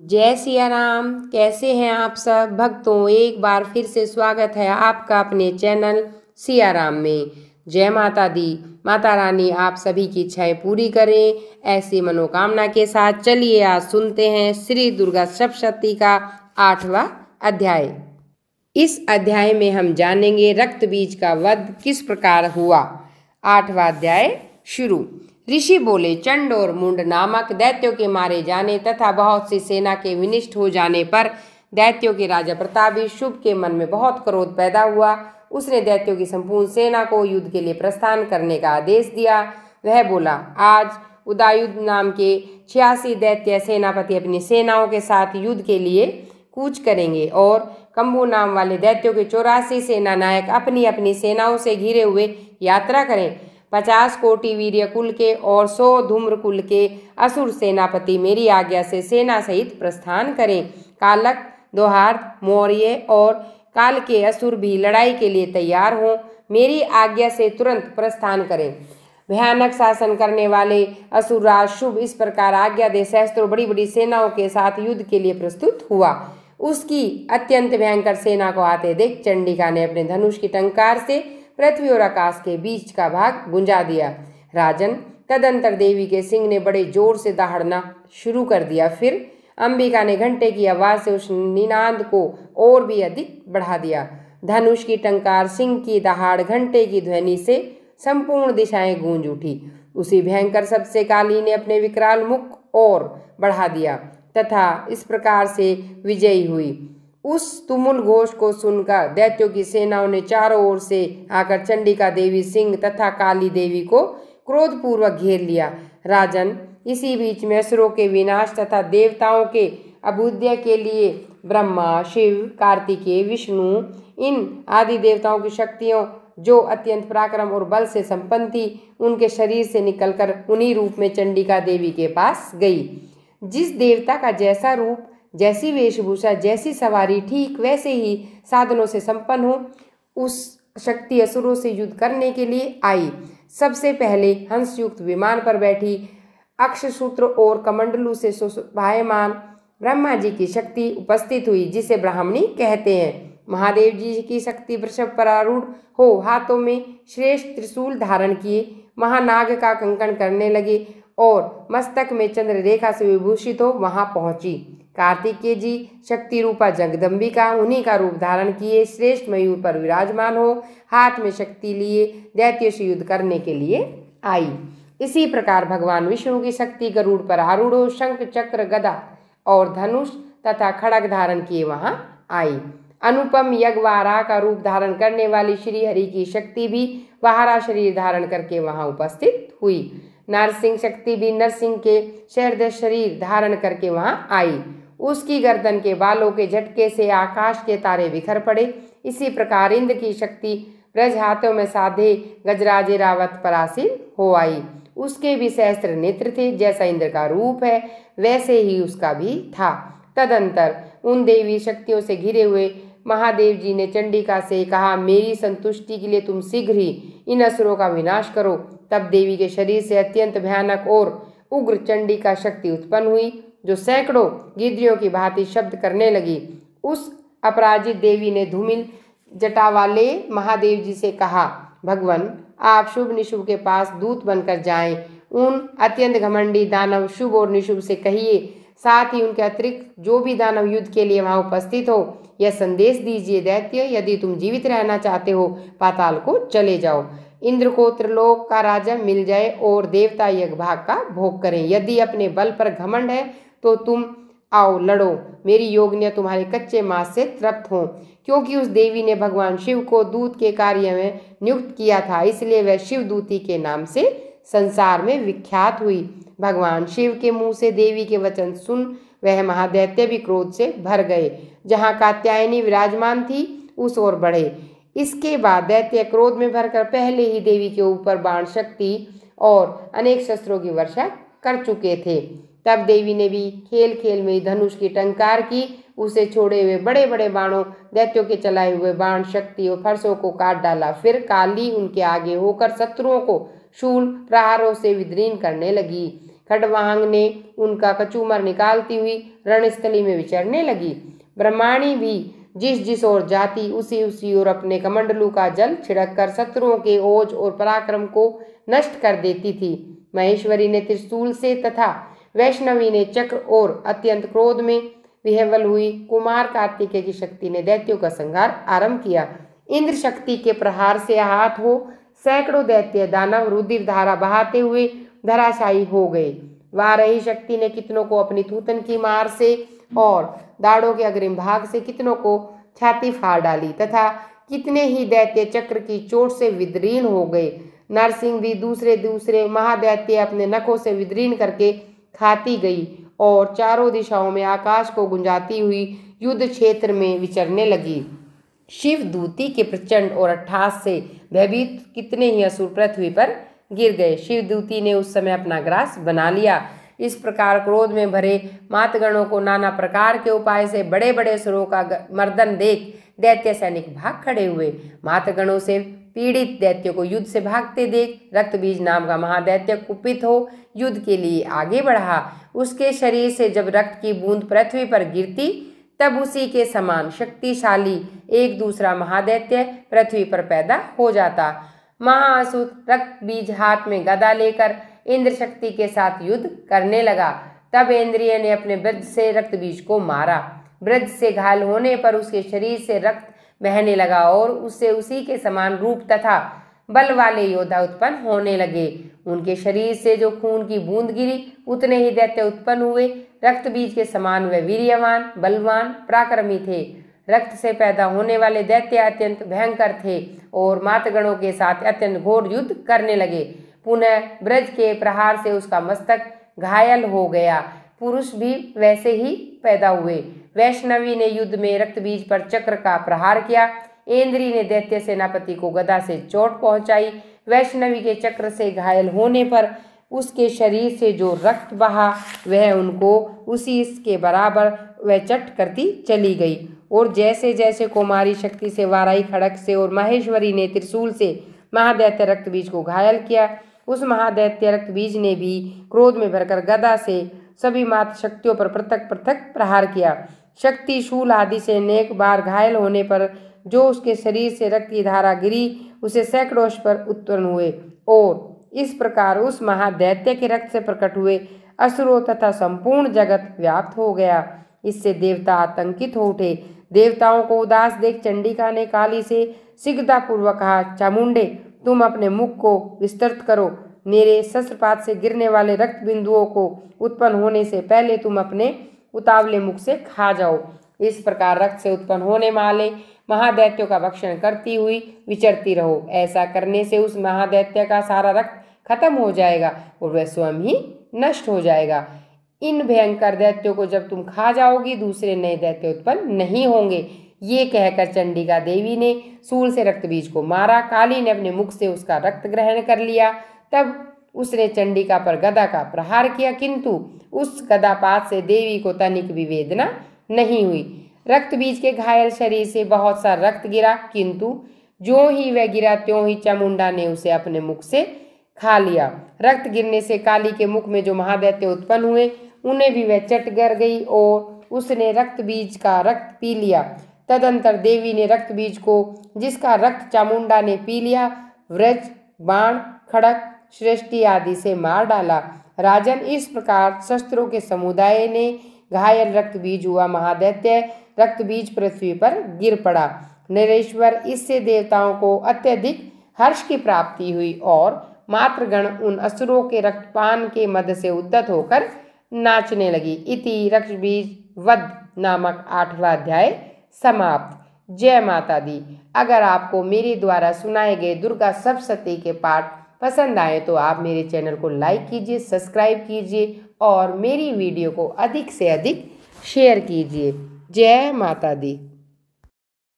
जय सिया राम। कैसे हैं आप सब भक्तों? एक बार फिर से स्वागत है आपका अपने चैनल सिया राम में। जय माता दी। माता रानी आप सभी की इच्छाएं पूरी करें, ऐसी मनोकामना के साथ चलिए आज सुनते हैं श्री दुर्गा सप्तशती का 8वां अध्याय। इस अध्याय में हम जानेंगे रक्त बीज का वध किस प्रकार हुआ। 8वां अध्याय शुरू। ऋषि बोले, चंड और मुंड नामक दैत्यों के मारे जाने तथा बहुत सी सेना के विनिष्ट हो जाने पर दैत्यों के राजा प्रतापी शुभ के मन में बहुत क्रोध पैदा हुआ। उसने दैत्यों की संपूर्ण सेना को युद्ध के लिए प्रस्थान करने का आदेश दिया। वह बोला, आज उदायुध नाम के 86 दैत्य सेनापति अपनी सेनाओं के साथ युद्ध के लिए कूच करेंगे और कंबू नाम वाले दैत्यों के 84 सेना नायक अपनी अपनी सेनाओं से घिरे हुए यात्रा करें। 50 कोटि वीर्य कुल के और 100 धूम्र कुल के असुर सेनापति मेरी आज्ञा से सेना सहित प्रस्थान करें। कालक, दोहार्थ, मौर्य और काल के असुर भी लड़ाई के लिए तैयार हों। मेरी आज्ञा से तुरंत प्रस्थान करें। भयानक शासन करने वाले असुरराज शुभ इस प्रकार आज्ञा दे सहस्त्रों बड़ी बड़ी सेनाओं के साथ युद्ध के लिए प्रस्तुत हुआ। उसकी अत्यंत भयंकर सेना को आते देख चंडिका ने अपने धनुष की टंकार से पृथ्वी और आकाश के बीच का भाग गुंजा दिया। राजन, तदंतर देवी के सिंह ने बड़े जोर से दहाड़ना शुरू कर दिया। फिर अंबिका ने घंटे की आवाज से उस निनाद को और भी अधिक बढ़ा दिया। धनुष की टंकार, सिंह की दहाड़, घंटे की ध्वनि से संपूर्ण दिशाएं गूंज उठी। उसी भयंकर सबसे काली ने अपने विकराल मुख और बढ़ा दिया तथा इस प्रकार से विजयी हुई। उस तुमुल घोष को सुनकर दैत्यों की सेनाओं ने चारों ओर से आकर चंडिका देवी, सिंह तथा काली देवी को क्रोधपूर्वक घेर लिया। राजन, इसी बीच में असुरों के विनाश तथा देवताओं के अभ्युदय के लिए ब्रह्मा, शिव, कार्तिकेय, विष्णु इन आदि देवताओं की शक्तियों जो अत्यंत पराक्रम और बल से संपन्न थी, उनके शरीर से निकलकर उन्हीं रूप में चंडिका देवी के पास गई। जिस देवता का जैसा रूप, जैसी वेशभूषा, जैसी सवारी, ठीक वैसे ही साधनों से संपन्न हो, उस शक्ति असुरों से युद्ध करने के लिए आई। सबसे पहले हंसयुक्त विमान पर बैठी अक्षसूत्र और कमंडलू से शोभायमान ब्रह्मा जी की शक्ति उपस्थित हुई, जिसे ब्राह्मणी कहते हैं। महादेव जी की शक्ति वृषभ पर आरूढ़ हो हाथों में श्रेष्ठ त्रिशूल धारण किए महानाग का कंकण करने लगे और मस्तक में चंद्र रेखा से विभूषित हो वहां पहुंची। कार्तिकेय जी शक्ति रूपा जगदम्बिका उन्हीं का रूप धारण किए श्रेष्ठ मयूर पर विराजमान हो हाथ में शक्ति लिए दैत्यों से युद्ध करने के लिए आई। इसी प्रकार भगवान विष्णु की शक्ति गरुड़ पर आरूढ़ हो शंख, चक्र, गदा और धनुष तथा खड़ग धारण किए वहां आई। अनुपम यज्ञवारा का रूप धारण करने वाली श्री हरि की शक्ति भी वाहरा शरीर धारण करके वहां उपस्थित हुई। नरसिंह शक्ति भी नरसिंह के शहरद शरीर धारण करके वहां आई। उसकी गर्दन के बालों के झटके से आकाश के तारे बिखर पड़े। इसी प्रकार इंद्र की शक्ति ब्रज हाथों में साधे गजराज रावत पर आसीन हो आई। उसके भी सहस्त्र नेत्र थे, जैसा इंद्र का रूप है वैसे ही उसका भी था। तदंतर उन देवी शक्तियों से घिरे हुए महादेव जी ने चंडिका से कहा, मेरी संतुष्टि के लिए तुम शीघ्र ही इन असुरों का विनाश करो। तब देवी के शरीर से अत्यंत भयानक और उग्र चंडिका शक्ति उत्पन्न हुई, जो सैकड़ों गिद्धियों की भांति शब्द करने लगी। उस अपराजित देवी ने धूमिल जटा वाले महादेव जी से कहा, भगवान आप शुभ निशुभ के पास दूत बनकर जाएं। उन अत्यंत घमंडी दानव शुभ और निशुभ से कहिए, साथ ही उनके अतिरिक्त जो भी दानव युद्ध के लिए वहां उपस्थित हो, यह संदेश दीजिए, दैत्य यदि तुम जीवित रहना चाहते हो पाताल को चले जाओ। इंद्र को त्रिलोक का राजा मिल जाए और देवता यज्ञ भाग का भोग करें। यदि अपने बल पर घमंड है तो तुम आओ लड़ो, मेरी योगिनियां तुम्हारे कच्चे मांस से तृप्त हों। क्योंकि उस देवी ने भगवान शिव को दूत के कार्य में नियुक्त किया था, इसलिए वह शिवदूती के नाम से संसार में विख्यात हुई। भगवान शिव के मुंह से देवी के वचन सुन वह महादैत्य भी क्रोध से भर गए। जहाँ कात्यायनी विराजमान थी उस ओर बढ़े। इसके बाद दैत्य क्रोध में भरकर पहले ही देवी के ऊपर बाण शक्ति और अनेक शस्त्रों की वर्षा कर चुके थे। तब देवी ने भी खेल खेल में धनुष की टंकार की। उसे छोड़े हुए बड़े बड़े बाणों, दैत्यों के चलाए हुए बाण शक्ति और फरसों को काट डाला। फिर काली उनके आगे होकर शत्रुओं को शूल प्रहारों से विदीर्ण करने लगी। खड़वांग ने उनका कचूमर निकालती हुई रणस्थली में विचरने लगी। ब्रह्माणी भी जिस जिस ओर जाती उसी उसी ओर अपने कमंडलू का जल छिड़क कर शत्रुओं के ओज और पराक्रम को नष्ट कर देती थी। महेश्वरी ने त्रिशूल से तथा वैष्णवी ने चक्र और अत्यंत क्रोध में विह्वल हुई कुमार कार्तिकेय की शक्ति ने दैत्यों का संहार आरंभ किया। इंद्र शक्ति के प्रहार से आहत हो सैकड़ों दैत्य दानव रुधिर धारा बहाते हुए धराशायी हो गए। वाराही शक्ति ने कितनों को अपनी थूथन की मार से और दाढ़ों के अग्रिम भाग से कितनों को छाती फाड़ डाली तथा कितने ही दैत्य चक्र की चोट से विदीर्ण हो गए। नरसिंह भी दूसरे महादैत्य अपने नखों से विदीर्ण करके खाती गई और चारों दिशाओं में आकाश को गुंजाती हुई युद्ध क्षेत्र में विचरने लगी। शिव दूती के प्रचंड और अट्टहास से भयभीत कितने ही असुर पृथ्वी पर गिर गए। शिव दूती ने उस समय अपना ग्रास बना लिया। इस प्रकार क्रोध में भरे मातगणों को नाना प्रकार के उपाय से बड़े बड़े असुरों का मर्दन देख दैत्य सैनिक भाग खड़े हुए। मातगणों से पीड़ित दैत्यों को युद्ध से भागते देख रक्तबीज नाम का महादैत्य कुपित हो युद्ध के लिए आगे बढ़ा। उसके शरीर से जब रक्त की बूंद पृथ्वी पर गिरती तब उसी के समान शक्तिशाली एक दूसरा महादैत्य पृथ्वी पर पैदा हो जाता। महाअसुर रक्तबीज हाथ में गदा लेकर इंद्र शक्ति के साथ युद्ध करने लगा। तब इंद्रिय ने अपने वज्र से रक्तबीज को मारा। वज्र से घायल होने पर उसके शरीर से रक्त बहने लगा और उससे उसी के समान रूप तथा बल वाले योद्धा उत्पन्न होने लगे। उनके शरीर से जो खून की बूंद गिरी उतने ही दैत्य उत्पन्न हुए। रक्तबीज के समान वे वीर्यवान बलवान पराक्रमी थे। रक्त से पैदा होने वाले दैत्य अत्यंत भयंकर थे और मातगणों के साथ अत्यंत घोर युद्ध करने लगे। पुनः ब्रज के प्रहार से उसका मस्तक घायल हो गया। पुरुष भी वैसे ही पैदा हुए। वैष्णवी ने युद्ध में रक्तबीज पर चक्र का प्रहार किया। इंद्री ने दैत्य सेनापति को गदा से चोट पहुंचाई। वैष्णवी के चक्र से घायल होने पर उसके शरीर से जो रक्त बहा वह उनको उसी के बराबर वह चट करती चली गई। और जैसे जैसे कुमारी शक्ति से वाराही खड़क से और माहेश्वरी ने त्रिशूल से महादैत्य रक्तबीज को घायल किया, उस महादैत्य रक्तबीज ने भी क्रोध में भरकर गदा से सभी मात शक्तियों पर पृथक पृथक प्रहार किया। शक्ति शूल आदि से अनेक बार घायल होने पर जो उसके शरीर से रक्त की धारा गिरी उसे सैकड़ों पर उत्पन्न हुए और इस प्रकार उस महादैत्य के रक्त से प्रकट हुए असुरों तथा संपूर्ण जगत व्याप्त हो गया। इससे देवता आतंकित हो उठे। देवताओं को उदास देख चंडिका ने काली से शीघ्रता पूर्वक कहा, चामुंडे तुम अपने मुख को विस्तृत करो। मेरे शस्त्रपात से गिरने वाले रक्त बिंदुओं को उत्पन्न होने से पहले तुम अपने उतावले मुख से खा जाओ। इस प्रकार रक्त से उत्पन्न होने वाले महादैत्यों का भक्षण करती हुई विचरती रहो। ऐसा करने से उस महादैत्य का सारा रक्त खत्म हो जाएगा और वह स्वयं ही नष्ट हो जाएगा। इन भयंकर दैत्यों को जब तुम खा जाओगी दूसरे नए दैत्य उत्पन्न नहीं होंगे। ये कहकर चंडिका देवी ने शूल से रक्तबीज को मारा। काली ने अपने मुख से उसका रक्त ग्रहण कर लिया। तब उसने चंडिका पर गदा का प्रहार किया, किंतु उस गदापात से देवी को तनिक भी वेदना नहीं हुई। रक्तबीज के घायल शरीर से बहुत सा रक्त गिरा, किंतु जो ही वह गिरा त्यों ही चामुंडा ने उसे अपने मुख से खा लिया। रक्त गिरने से काली के मुख में जो महादैत्य उत्पन्न हुए उन्हें भी वह चट गर गई और उसने रक्तबीज का रक्त पी लिया। तदंतर देवी ने रक्तबीज को, जिसका रक्त चामुंडा ने पी लिया, वज्र बाण खड़क सृष्टि आदि से मार डाला। राजन, इस प्रकार शस्त्रों के समुदाय ने घायल रक्तबीज हुआ महादैत्य रक्तबीज पृथ्वी पर गिर पड़ा। नरेश्वर, इससे देवताओं को अत्यधिक हर्ष की प्राप्ति हुई और मातृगण उन असुरों के रक्तपान के मद से उद्यत होकर नाचने लगी। इति रक्तबीज वध नामक 8वां अध्याय समाप्त। जय माता दी। अगर आपको मेरे द्वारा सुनाए गए दुर्गा सप्तशती के पाठ पसंद आए तो आप मेरे चैनल को लाइक कीजिए, सब्सक्राइब कीजिए और मेरी वीडियो को अधिक से अधिक शेयर कीजिए। जय माता दी।